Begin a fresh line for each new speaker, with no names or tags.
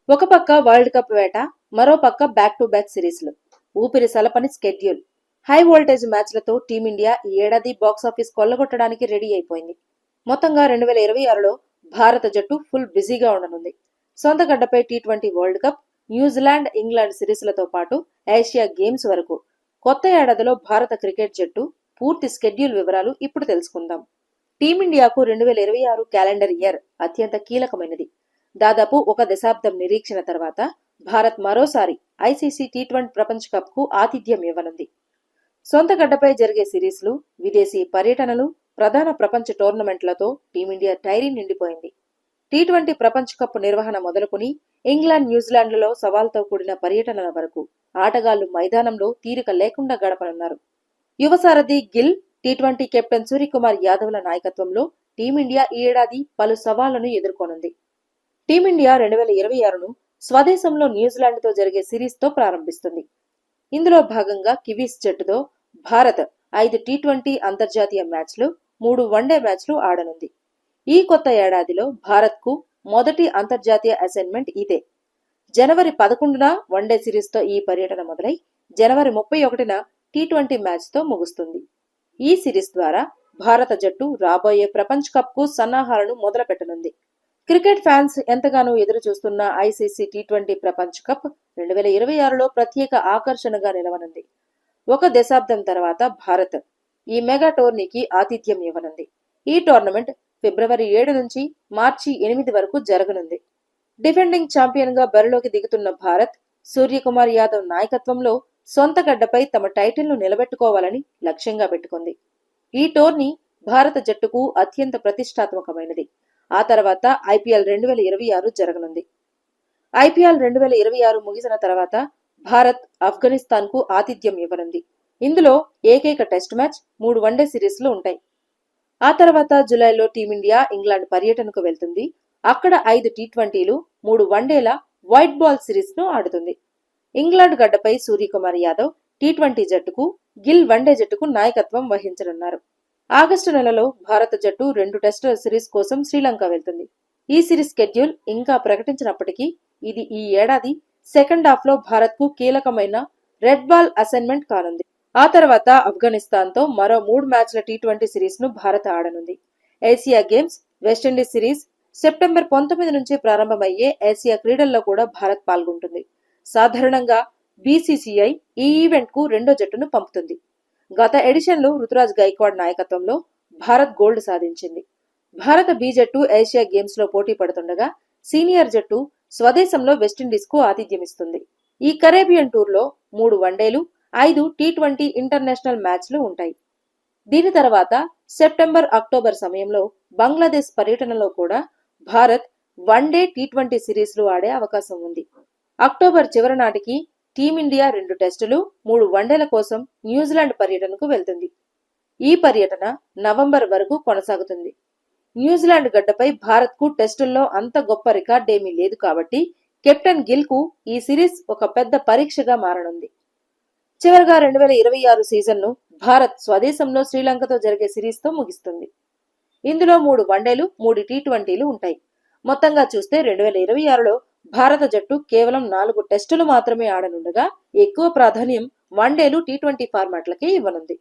ఒక పక్క world cup వేట, మరో పక్క బ్యాక్ టు బ్యాక్ సిరీస్లు, ఊపిరి సలపని స్కెడ్యూల్, హై వోల్టేజ్ మ్యాచ్లతో టీమిండియా ఈ ఏడాది బాక్సాఫీస్ కొల్లగొట్టడానికి రెడీ అయిపోయింది. మొత్తంగా 2026లో భారత జట్టు ఫుల్ బిజీగా ఉండనుంది. సొంత గడ్డపై టీ20 వరల్డ్ కప్, న్యూజిలాండ్, ఇంగ్లాండ్ సిరీస్లతో పాటు ఏషియా గేమ్స్ వరకు కొత్త ఏడాదిలో భారత క్రికెట్ జట్టు పూర్తి స్కెడ్యూల్ వివరాలు ఇప్పుడు తెలుసుకుందాం. టీమిండియాకు 2026 క్యాలెండర్ ఇయర్ అత్యంత కీలకమైనది. దాదాపు ఒక దశాబ్దం నిరీక్షణ తర్వాత భారత్ మరోసారి ఐసీసీ టీ20 ప్రపంచ కప్ కు ఆతిథ్యం ఇవ్వనుంది. సొంత గడ్డపై జరిగే సిరీస్లు, విదేశీ పర్యటనలు, ప్రధాన ప్రపంచ టోర్నమెంట్లతో టీమిండియా డైరీ నిండిపోయింది. టీ20 ప్రపంచ కప్ నిర్వహణ మొదలుకుని ఇంగ్లాండ్, న్యూజిలాండ్లలో సవాల్తో కూడిన పర్యటనల వరకు ఆటగాళ్లు మైదానంలో తీరిక లేకుండా గడపనున్నారు. యువ సారథి గిల్, టీ20 కెప్టెన్ సూర్యకుమార్ యాదవ్ల నాయకత్వంలో టీమిండియా ఈ ఏడాది పలు సవాళ్లను ఎదుర్కొనుంది. టీమిండియా 2026ను స్వదేశంలో న్యూజిలాండ్తో జరిగే సిరీస్తో ప్రారంభిస్తుంది. ఇందులో భాగంగా కివీస్ జట్టుతో భారత్ 5 టీ20 అంతర్జాతీయ మ్యాచ్లు, 3 వన్డే మ్యాచ్లు ఆడనుంది. ఈ కొత్త ఏడాదిలో భారత్కు మొదటి అంతర్జాతీయ అసైన్మెంట్ ఇదే. జనవరి 11న వన్డే సిరీస్తో ఈ పర్యటన మొదలై జనవరి 31న టీ20 మ్యాచ్తో ముగుస్తుంది. ఈ సిరీస్ ద్వారా భారత జట్టు రాబోయే ప్రపంచ కప్కు సన్నాహాలను మొదలుపెట్టనుంది. క్రికెట్ ఫ్యాన్స్ ఎంతగానో ఎదురు చూస్తున్న ఐసీసీ టీ20 ప్రపంచ కప్ 2026లో ప్రత్యేక ఆకర్షణగా నిలవనుంది. ఒక దశాబ్దం తర్వాత భారత్ ఈ మెగా టోర్నీకి ఆతిథ్యం ఇవ్వనుంది. ఈ టోర్నమెంట్ ఫిబ్రవరి 7 నుంచి మార్చి 8 వరకు జరగనుంది. డిఫెండింగ్ ఛాంపియన్ గా బరిలోకి దిగుతున్న భారత్ సూర్యకుమార్ యాదవ్ నాయకత్వంలో సొంత గడ్డపై తమ టైటిల్ను నిలబెట్టుకోవాలని లక్ష్యంగా పెట్టుకుంది. ఈ టోర్నీ భారత జట్టుకు అత్యంత ప్రతిష్టాత్మకమైనది. ఆ తర్వాత ఐపీఎల్ 2026 జరగనుంది. ఐపీఎల్ 2026 ముగిసిన తర్వాత భారత్ ఆఫ్ఘనిస్తాన్ కు ఆతిథ్యం ఇవ్వనుంది. ఇందులో ఏకైక టెస్ట్ మ్యాచ్, 3 వన్డే సిరీస్లు ఉంటాయి. ఆ తర్వాత జులైలో టీమిండియా ఇంగ్లాండ్ పర్యటనకు వెళ్తుంది. అక్కడ 5 టీ20లు, 3 వన్డేల వైట్ బాల్ సిరీస్ ను ఆడుతుంది. ఇంగ్లాండ్ గడ్డపై సూర్యకుమార్ యాదవ్ టీ20 జట్టుకు, గిల్ వన్డే జట్టుకు నాయకత్వం వహించనున్నారు. ఆగస్టు నెలలో భారత జట్టు 2 టెస్టుల సిరీస్ కోసం శ్రీలంక వెళ్తుంది. ఈ సిరీస్ షెడ్యూల్ ఇంకా ప్రకటించినప్పటికీ ఇది ఈ ఏడాది సెకండ్ హాఫ్ లో భారత్ కు కీలకమైన రెడ్ బాల్ అసైన్మెంట్ కానుంది. ఆ తర్వాత ఆఫ్ఘనిస్తాన్ తో మరో 3 మ్యాచ్ల టీ20 సిరీస్ ను భారత్ ఆడనుంది. Asia games, West Indies series, September 19 నుంచి ప్రారంభమయ్యే ఏషియా క్రీడల్లో కూడా భారత్ పాల్గొంటుంది. సాధారణంగా బీసీసీఐ ఈ ఈవెంట్ కు 2వ జట్టును పంపుతుంది. గత ఎడిషన్లో రుతురాజ్ గైక్వాడ్ నాయకత్వంలో భారత్ గోల్డ్ సాధించింది. భారత బి జట్టు ఏషియా గేమ్స్ లో పోటీ పడుతుండగా సీనియర్ జట్టు స్వదేశంలో వెస్టిండీస్ కు ఆతిథ్యమిస్తుంది. ఈ కరేబియన్ టూర్ లో 3 వన్డేలు, 5 టీ20 ఇంటర్నేషనల్ మ్యాచ్లు ఉంటాయి. దీని తర్వాత సెప్టెంబర్, అక్టోబర్ సమయంలో బంగ్లాదేశ్ పర్యటనలో కూడా భారత్ వన్డే టీ20 సిరీస్లు ఆడే అవకాశం ఉంది. అక్టోబర్ చివరి నాటికి టీమిండియా 2 టెస్టులు, 3 వన్డేల కోసం న్యూజిలాండ్ పర్యటనకు వెళ్తుంది. ఈ పర్యటన నవంబర్ వరకు కొనసాగుతుంది. న్యూజిలాండ్ గడ్డపై భారత్ కు టెస్టుల్లో అంత గొప్ప రికార్డేమీ లేదు కాబట్టి కెప్టెన్ గిల్ కు ఈ సిరీస్ ఒక పెద్ద పరీక్షగా మారనుంది. చివరగా 2026 సీజన్ ను భారత్ స్వదేశంలో శ్రీలంకతో జరిగే సిరీస్ తో ముగిస్తుంది. ఇందులో 3 వన్డేలు, 3 టీ20లు ఉంటాయి. మొత్తంగా చూస్తే 2026లో భారత జట్టు కేవలం 4 టెస్టులు మాత్రమే ఆడనుండగా ఎక్కువ ప్రాధాన్యం వన్డేలు, టీ20 ఫార్మాట్లకే ఇవ్వనుంది.